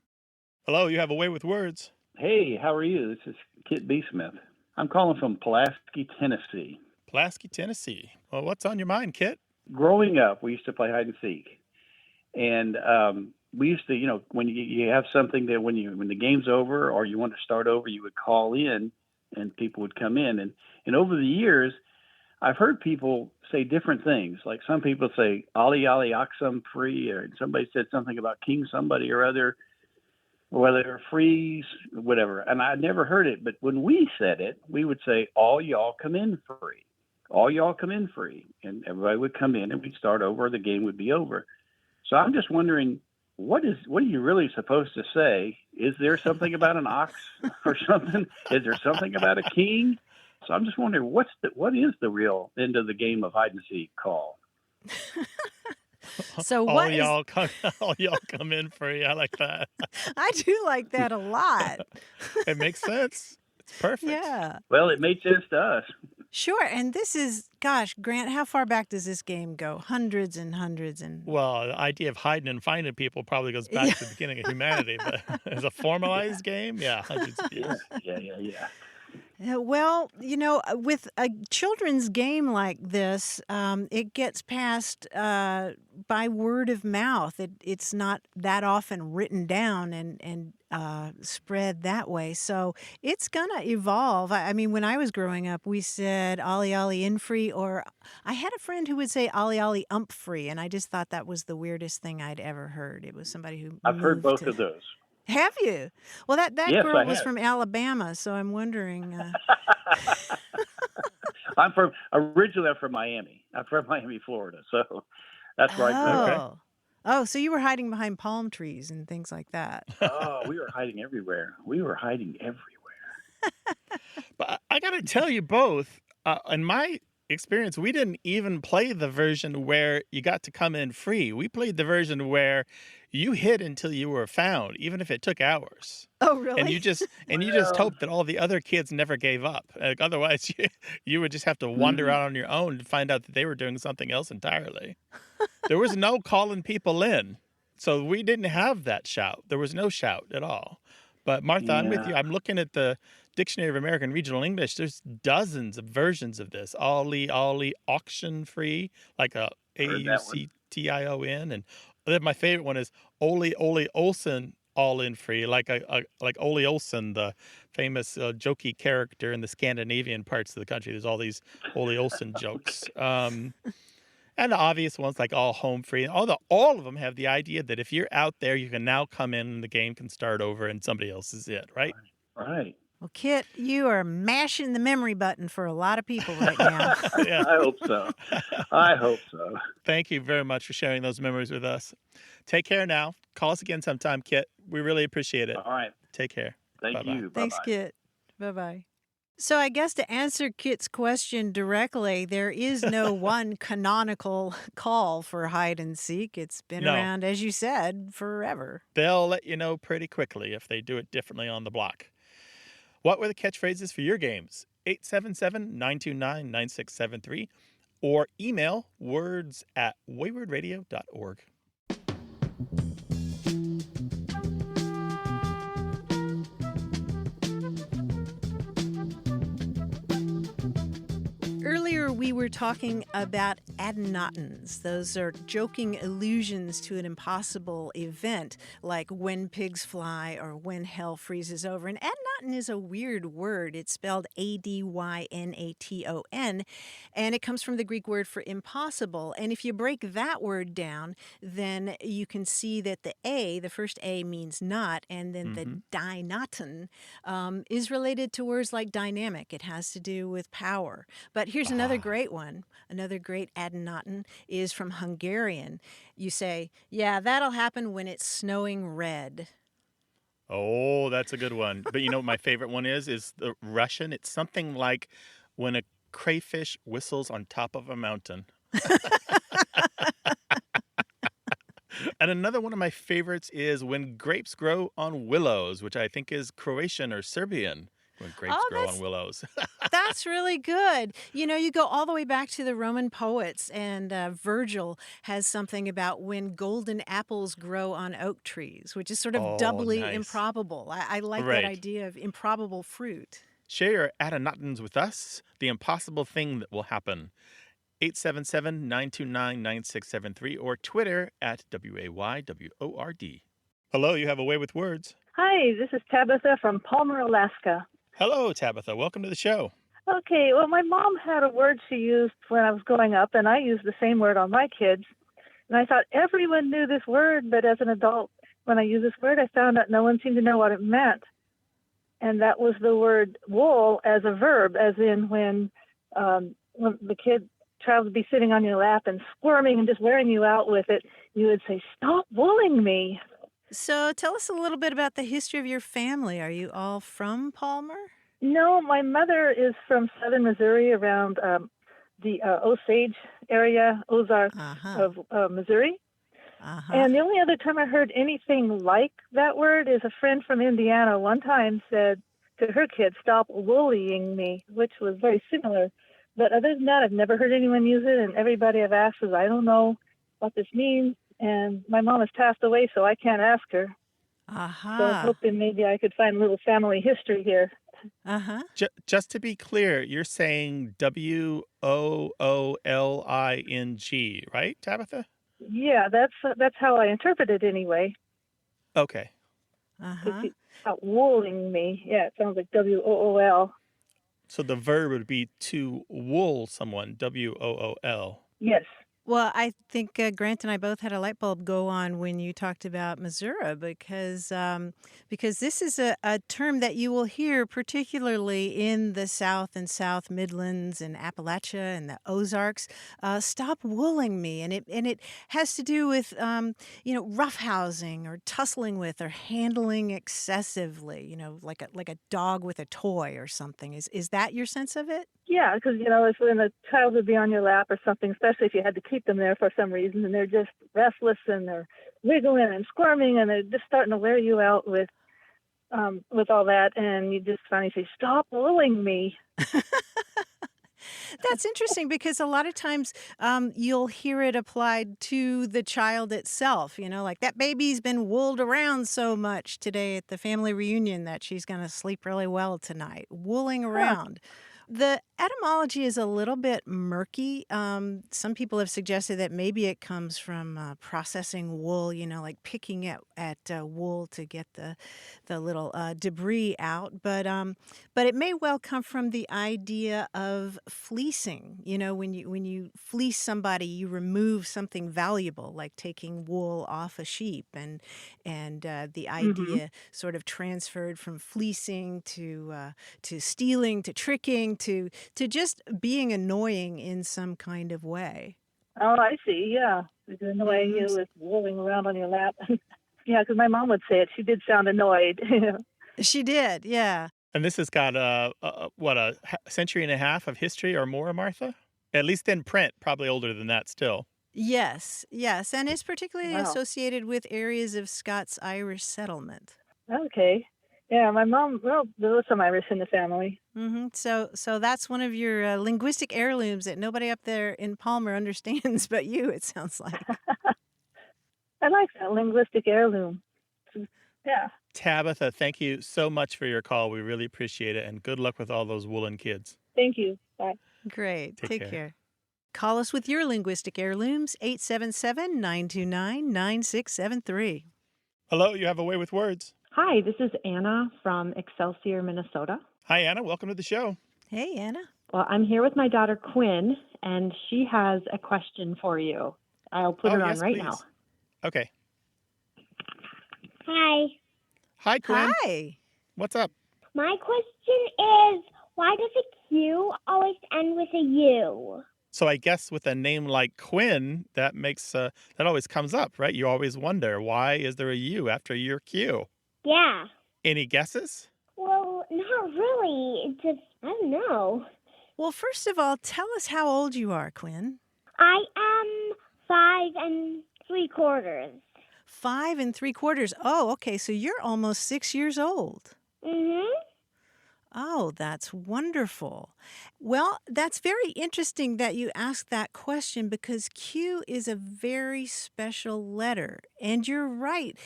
Speaker 2: Hello, you have a way with words.
Speaker 12: Hey, how are you? This is Kit B. Smith. I'm calling from Pulaski, Tennessee.
Speaker 2: Pulaski, Tennessee. Well, what's on your mind, Kit?
Speaker 12: Growing up, we used to play hide and seek. And we used to, when you have something that when the game's over or you want to start over, you would call in and people would come in. And over the years, I've heard people say different things. Like some people say, "Ali Ali Oxum free," or somebody said something about King somebody or other, whether freeze, whatever. And I never heard it. But when we said it, we would say, "All y'all come in free. All y'all come in free." And everybody would come in and we'd start over. The game would be over. So I'm just wondering, what are you really supposed to say? Is there something about an ox or something? Is there something about a king? So I'm just wondering, what is the real end of the game of hide and seek call?
Speaker 3: So
Speaker 2: all
Speaker 3: what
Speaker 2: y'all come in free. I like that.
Speaker 3: I do like that a lot.
Speaker 2: It makes sense. It's perfect.
Speaker 3: Yeah.
Speaker 12: Well, it made sense to us.
Speaker 3: Sure, and this is, gosh, Grant, how far back does this game go? Hundreds and hundreds and...
Speaker 2: Well, the idea of hiding and finding people probably goes back to the beginning of humanity, but as a formalized game, yeah, hundreds of years.
Speaker 12: Yeah.
Speaker 3: Well, with a children's game like this, it gets passed by word of mouth. It's not that often written down and spread that way. So it's going to evolve. I mean, when I was growing up, we said "Ollie Ollie in free," or I had a friend who would say "Ollie Ollie ump free," and I just thought that was the weirdest thing I'd ever heard. It was somebody who
Speaker 12: I've heard both of those.
Speaker 3: Have you? Well, that
Speaker 12: Yes,
Speaker 3: girl
Speaker 12: I
Speaker 3: was
Speaker 12: have.
Speaker 3: from Alabama, so I'm wondering.
Speaker 12: Originally I'm from Miami. I'm from Miami, Florida. So that's where I grew up.
Speaker 3: Oh, so you were hiding behind palm trees and things like that.
Speaker 12: Oh, we were hiding everywhere.
Speaker 2: But I got to tell you both, in my experience, we didn't even play the version where you got to come in free. We played the version where you hid until you were found, even if it took hours.
Speaker 3: Oh, really?
Speaker 2: And you just hoped that all the other kids never gave up. Like, otherwise, you would just have to wander out on your own to find out that they were doing something else entirely. There was no calling people in, so we didn't have that shout. There was no shout at all. But Martha, I'm with you. I'm looking at the Dictionary of American Regional English. There's dozens of versions of this. Ollie, Ollie, auction free, like a AUCTION, and then my favorite one is Ole Ole Olson, all in free, like Ole Olson, the famous jokey character in the Scandinavian parts of the country. There's all these Ole Olson jokes. And the obvious ones like all home free. All of them have the idea that if you're out there, you can now come in and the game can start over and somebody else is it, right?
Speaker 12: Right.
Speaker 3: Well, Kit, you are mashing the memory button for a lot of people right now.
Speaker 2: Yeah.
Speaker 12: I hope so.
Speaker 2: Thank you very much for sharing those memories with us. Take care now. Call us again sometime, Kit. We really appreciate it.
Speaker 12: All right.
Speaker 2: Take care.
Speaker 12: Thank
Speaker 2: Bye-bye.
Speaker 12: you. Bye-bye.
Speaker 3: Thanks, Kit. Bye-bye. So I guess to answer Kit's question directly, there is no one canonical call for hide and seek. It's been
Speaker 2: No,
Speaker 3: around, as you said, forever.
Speaker 2: they'll let you know pretty quickly if they do it differently on the block. What were the catchphrases for your games? 877-929-9673 or email words@waywardradio.org.
Speaker 3: Earlier, we were talking about adynatan's. Those are joking allusions to an impossible event, like when pigs fly or when hell freezes over. And adynaton is a weird word. It's spelled Adynaton, and it comes from the Greek word for impossible. And if you break that word down, then you can see that the first A means not, and then the dynaton is related to words like dynamic. It has to do with power. But here's another great one. Another great adynaton is from Hungarian. You say, yeah, that'll happen when it's snowing red.
Speaker 2: Oh, that's a good one. But you know what my favorite one is the Russian. It's something like when a crayfish whistles on top of a mountain. And another one of my favorites is when grapes grow on willows, which I think is Croatian or Serbian. When grapes grow on willows.
Speaker 3: That's really good. You know, you go all the way back to the Roman poets, and Virgil has something about when golden apples grow on oak trees, which is sort of doubly
Speaker 2: nice.
Speaker 3: improbable. I like
Speaker 2: Right.
Speaker 3: that idea of improbable fruit.
Speaker 2: Share your adynatan's with us, the impossible thing that will happen. 877-929-9673 or Twitter @WAYWORD. Hello, you have a way with words.
Speaker 13: Hi, this is Tabitha from Palmer, Alaska.
Speaker 2: Hello, Tabitha. Welcome to the show.
Speaker 13: Okay, well, my mom had a word she used when I was growing up, and I used the same word on my kids. And I thought everyone knew this word, but as an adult, when I used this word, I found out no one seemed to know what it meant. And that was the word wool as a verb, as in when the kid tried to be sitting on your lap and squirming and just wearing you out with it, you would say, "Stop wooling me."
Speaker 3: So tell us a little bit about the history of your family. Are you all from Palmer?
Speaker 13: No, my mother is from southern Missouri, around the Osage area, Ozark of Missouri. And the only other time I heard anything like that word is a friend from Indiana one time said to her kid, "Stop bullying me," which was very similar. But other than that, I've never heard anyone use it, and everybody I've asked says, "I don't know what this means." And my mom has passed away, so I can't ask her. So I'm hoping maybe I could find a little family history here.
Speaker 2: Just to be clear, you're saying WOOLING, right, Tabitha?
Speaker 13: Yeah, that's how I interpret it anyway.
Speaker 2: Okay.
Speaker 13: Stop wooling me. Yeah, it sounds like WOOL.
Speaker 2: So the verb would be to wool someone, WOOL.
Speaker 13: Yes.
Speaker 3: Well, I think Grant and I both had a light bulb go on when you talked about Missouri, because this is a term that you will hear particularly in the South and South Midlands and Appalachia and the Ozarks. Stop wooling me, and it has to do with roughhousing or tussling with or handling excessively. Like a dog with a toy or something. Is that your sense of it?
Speaker 13: Yeah, because, it's when a child would be on your lap or something, especially if you had to keep them there for some reason, and they're just restless and they're wiggling and squirming and they're just starting to wear you out with all that, and you just finally say, "Stop wooling me."
Speaker 3: That's interesting, because a lot of times you'll hear it applied to the child itself, like that baby's been wooled around so much today at the family reunion that she's going to sleep really well tonight. Wooling around. The etymology is a little bit murky. Some people have suggested that maybe it comes from processing wool, like picking at wool to get the little debris out. But it may well come from the idea of fleecing. When you fleece somebody, you remove something valuable, like taking wool off a sheep, and the idea sort of transferred from fleecing to stealing to tricking to just being annoying in some kind of way.
Speaker 13: Oh, I see. Yeah, annoying you with rolling around on your lap. Yeah, because my mom would say it. She did sound annoyed.
Speaker 3: She did, yeah.
Speaker 2: And this has got a century and a half of history or more, Martha? At least in print, probably older than that still.
Speaker 3: Yes, yes. And it's particularly
Speaker 13: Wow.
Speaker 3: associated with areas of Scots-Irish settlement.
Speaker 13: Okay. Yeah, my mom, well, there was some Irish in the family.
Speaker 3: So that's one of your linguistic heirlooms that nobody up there in Palmer understands but you, it sounds like.
Speaker 13: I like that linguistic heirloom. Yeah.
Speaker 2: Tabitha, thank you so much for your call. We really appreciate it. And good luck with all those woolen kids.
Speaker 13: Thank you. Bye.
Speaker 3: Great.
Speaker 2: Take
Speaker 3: Take
Speaker 2: care.
Speaker 3: care. Call us with your linguistic heirlooms, 877-929-9673.
Speaker 2: Hello, you have a way with words.
Speaker 14: Hi, this is Anna from Excelsior, Minnesota.
Speaker 2: Hi, Anna. Welcome to the show.
Speaker 3: Hey, Anna.
Speaker 14: Well, I'm here with my daughter Quinn, and she has a question for you. I'll put her on
Speaker 2: yes,
Speaker 14: right
Speaker 2: please.
Speaker 14: now.
Speaker 2: Okay.
Speaker 15: Hi.
Speaker 2: Hi, Quinn.
Speaker 3: Hi.
Speaker 2: What's up?
Speaker 15: My question is, why does a Q always end with a U?
Speaker 2: So I guess with a name like Quinn, that makes that always comes up, right? You always wonder, why is there a U after your Q?
Speaker 15: Yeah.
Speaker 2: Any guesses?
Speaker 15: Well, not really. It just, I don't know.
Speaker 3: Well, first of all, tell us how old you are, Quinn.
Speaker 15: I am 5 3/4.
Speaker 3: 5 3/4. Oh, okay. So you're almost 6 years old.
Speaker 15: Mm-hmm.
Speaker 3: Oh, that's wonderful. Well, that's very interesting that you asked that question because Q is a very special letter. And you're right.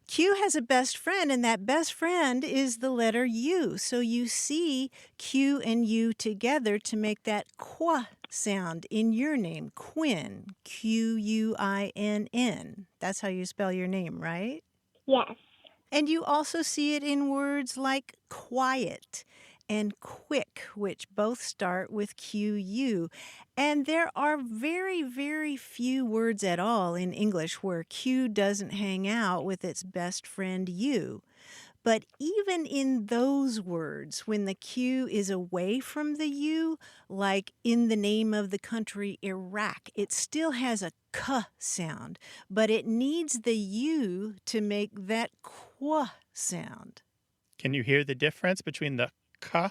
Speaker 3: Q has a best friend, and that best friend is the letter U. So you see Q and U together to make that qu sound in your name, Quinn, Quinn. That's how you spell your name, right?
Speaker 15: Yes.
Speaker 3: And you also see it in words like quiet and quick, which both start with QU. And there are very, very few words at all in English where Q doesn't hang out with its best friend U. But even in those words, when the Q is away from the U, like in the name of the country Iraq, it still has a K sound, but it needs the U to make that Qu sound.
Speaker 2: Can you hear the difference between the K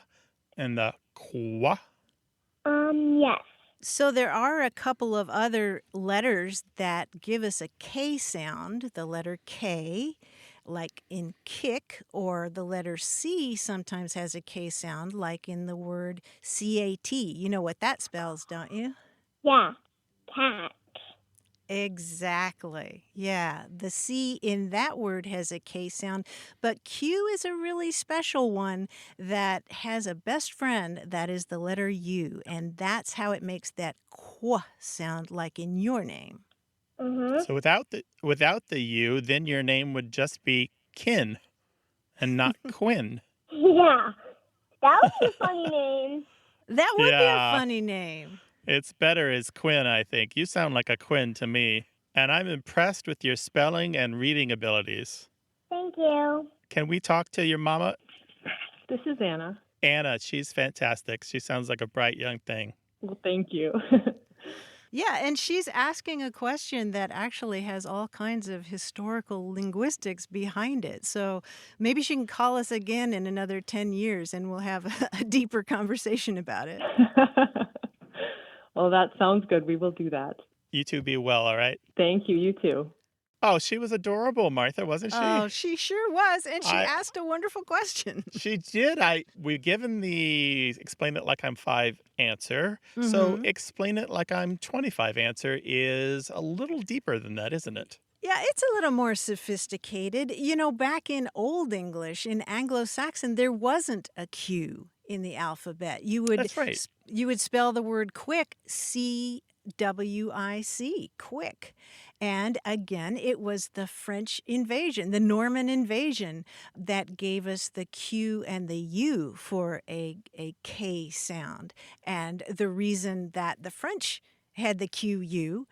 Speaker 2: and the Qua?
Speaker 15: Yes.
Speaker 3: So there are a couple of other letters that give us a K sound, the letter K, like in kick, or the letter C sometimes has a K sound, like in the word CAT. You know what that spells, don't you?
Speaker 15: Yeah. Cat.
Speaker 3: Exactly. Yeah. The C in that word has a K sound, but Q is a really special one that has a best friend that is the letter U, and that's how it makes that Qu sound like in your name.
Speaker 15: Mm-hmm.
Speaker 2: So without the U, then your name would just be Kin and not Quinn.
Speaker 15: Yeah. That would be a funny name.
Speaker 3: That would be a
Speaker 2: Yeah.
Speaker 3: funny name.
Speaker 2: It's better as Quinn, I think. You sound like a Quinn to me. And I'm impressed with your spelling and reading abilities.
Speaker 15: Thank you.
Speaker 2: Can we talk to your mama?
Speaker 14: This is Anna.
Speaker 2: Anna, she's fantastic. She sounds like a bright young thing.
Speaker 14: Well, thank you.
Speaker 3: Yeah, and she's asking a question that actually has all kinds of historical linguistics behind it. So maybe she can call us again in another 10 years and we'll have a deeper conversation about it.
Speaker 14: Well, that sounds good. We will do that.
Speaker 2: You two be well, all right?
Speaker 14: Thank you. You too.
Speaker 2: Oh, she was adorable, Martha, wasn't she?
Speaker 3: Oh, she sure was. And she
Speaker 2: I-
Speaker 3: asked a wonderful question.
Speaker 2: She did. We've given the explain it like I'm 5 answer. So
Speaker 3: Mhm.
Speaker 2: explain it like I'm 25 answer is a little deeper than that, isn't it?
Speaker 3: Yeah, it's a little more sophisticated. You know, back in Old English, in Anglo-Saxon, there wasn't a Q in the alphabet.
Speaker 2: That's right.
Speaker 3: You would spell the word quick, CWIC, quick. And again, it was the French invasion, the Norman invasion, that gave us the Q and the U for a K sound. And the reason that the French had the QU,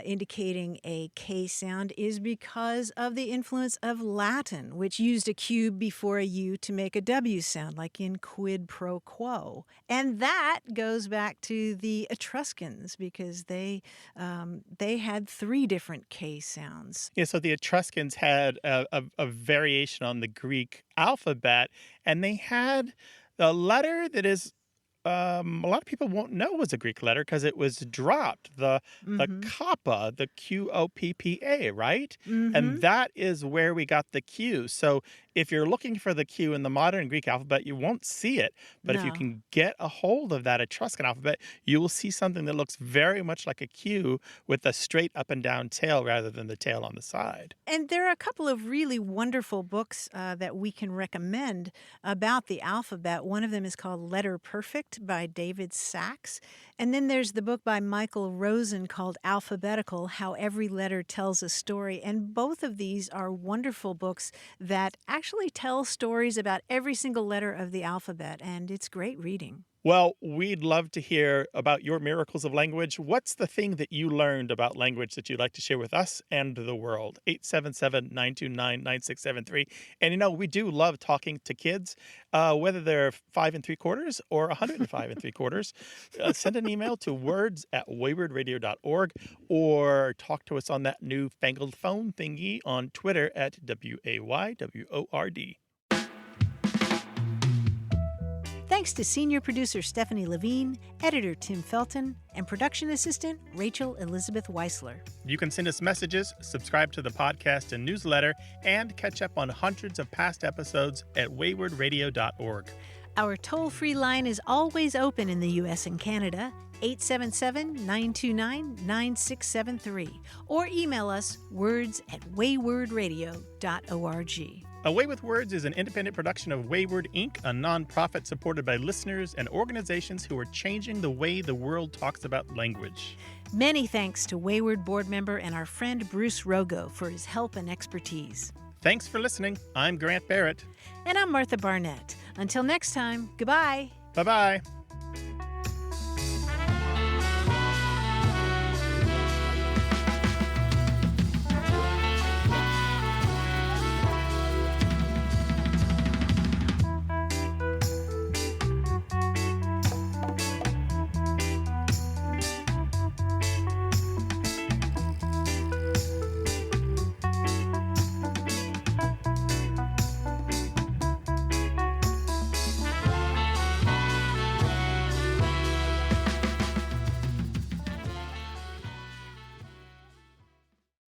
Speaker 3: indicating a K sound, is because of the influence of Latin, which used a Q before a U to make a W sound, like in quid pro quo. And that goes back to the Etruscans, because they had 3 different K sounds.
Speaker 2: Yeah, so the Etruscans had a variation on the Greek alphabet, and they had a letter that is a lot of people won't know was a Greek letter because it was dropped. The kappa, the QOPPA, right? And that is where we got the Q. So if you're looking for the Q in the modern Greek alphabet, you won't see it. But if you can get a hold of that Etruscan alphabet, you will see something that looks very much like a Q with a straight up and down tail rather than the tail on the side.
Speaker 3: And there are a couple of really wonderful books that we can recommend about the alphabet. One of them is called Letter Perfect by David Sachs. And then there's the book by Michael Rosen called Alphabetical, How Every Letter Tells a Story. And both of these are wonderful books that actually tell stories about every single letter of the alphabet. And it's great reading.
Speaker 2: Well, we'd love to hear about your miracles of language. What's the thing that you learned about language that you'd like to share with us and the world? 877-929-9673. And we do love talking to kids, whether they're 5 3/4 or 105 3/4. Send an email to words@waywardradio.org or talk to us on that newfangled phone thingy on Twitter at WAYWORD.
Speaker 3: Thanks to senior producer Stephanie Levine, editor Tim Felton, and production assistant Rachel Elizabeth Weisler.
Speaker 2: You can send us messages, subscribe to the podcast and newsletter, and catch up on hundreds of past episodes at waywardradio.org.
Speaker 3: Our toll-free line is always open in the U.S. and Canada, 877-929-9673, or email us words@waywardradio.org.
Speaker 2: A Way with Words is an independent production of Wayward, Inc., a nonprofit supported by listeners and organizations who are changing the way the world talks about language.
Speaker 3: Many thanks to Wayward board member and our friend Bruce Rogo for his help and expertise.
Speaker 2: Thanks for listening. I'm Grant Barrett.
Speaker 3: And I'm Martha Barnett. Until next time, goodbye.
Speaker 2: Bye-bye.